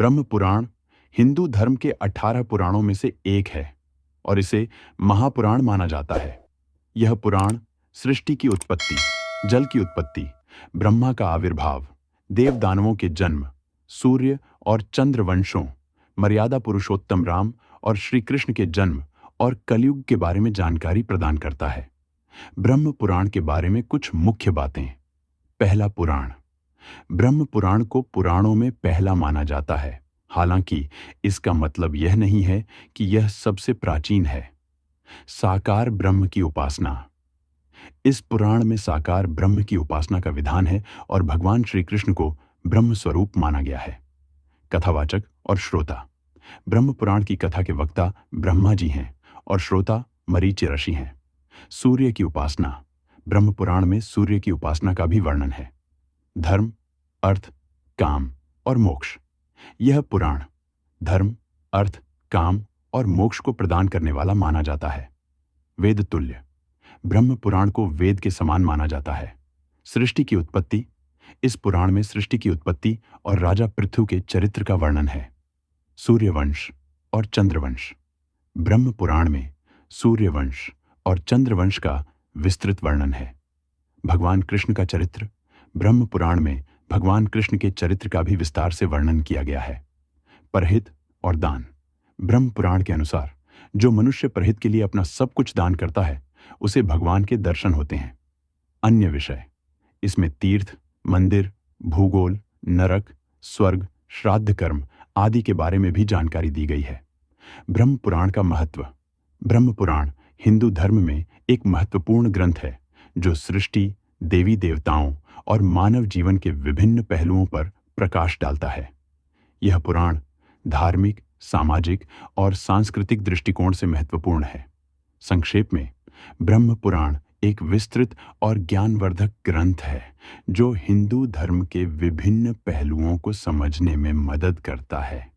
ब्रह्म पुराण हिंदू धर्म के 18 पुराणों में से एक है और इसे महापुराण माना जाता है। यह पुराण सृष्टि की उत्पत्ति, जल की उत्पत्ति, ब्रह्मा का आविर्भाव, देव दानवों के जन्म, सूर्य और चंद्र वंशों, मर्यादा पुरुषोत्तम राम और श्री कृष्ण के जन्म और कलयुग के बारे में जानकारी प्रदान करता है। ब्रह्म पुराण के बारे में कुछ मुख्य बातें। पहला पुराण। ब्रह्म पुराण को पुराणों में पहला माना जाता है, हालांकि इसका मतलब यह नहीं है कि यह सबसे प्राचीन है। साकार ब्रह्म की उपासना। इस पुराण में साकार ब्रह्म की उपासना का विधान है और भगवान श्री कृष्ण को ब्रह्म स्वरूप माना गया है। कथावाचक और श्रोता। ब्रह्म पुराण की कथा के वक्ता ब्रह्मा जी हैं और श्रोता मरीचि ऋषि हैं। सूर्य की उपासना। ब्रह्म पुराण में सूर्य की उपासना का भी वर्णन है। धर्म, अर्थ, काम और मोक्ष। यह पुराण धर्म, अर्थ, काम और मोक्ष को प्रदान करने वाला माना जाता है। वेद तुल्य। ब्रह्म पुराण को वेद के समान माना जाता है। सृष्टि की उत्पत्ति। इस पुराण में सृष्टि की उत्पत्ति और राजा पृथु के चरित्र का वर्णन है। सूर्यवंश और चंद्रवंश। ब्रह्म पुराण में सूर्यवंश और चंद्रवंश का विस्तृत वर्णन है। भगवान कृष्ण का चरित्र। ब्रह्म पुराण में भगवान कृष्ण के चरित्र का भी विस्तार से वर्णन किया गया है। परहित और दान। ब्रह्म पुराण के अनुसार जो मनुष्य परहित के लिए अपना सब कुछ दान करता है उसे भगवान के दर्शन होते हैं। अन्य विषय। इसमें तीर्थ, मंदिर, भूगोल, नरक, स्वर्ग, श्राद्ध कर्म आदि के बारे में भी जानकारी दी गई है। ब्रह्म पुराण का महत्व। ब्रह्म पुराण हिंदू धर्म में एक महत्वपूर्ण ग्रंथ है जो सृष्टि, देवी देवताओं और मानव जीवन के विभिन्न पहलुओं पर प्रकाश डालता है। यह पुराण धार्मिक, सामाजिक और सांस्कृतिक दृष्टिकोण से महत्वपूर्ण है। संक्षेप में, ब्रह्म पुराण एक विस्तृत और ज्ञानवर्धक ग्रंथ है जो हिंदू धर्म के विभिन्न पहलुओं को समझने में मदद करता है।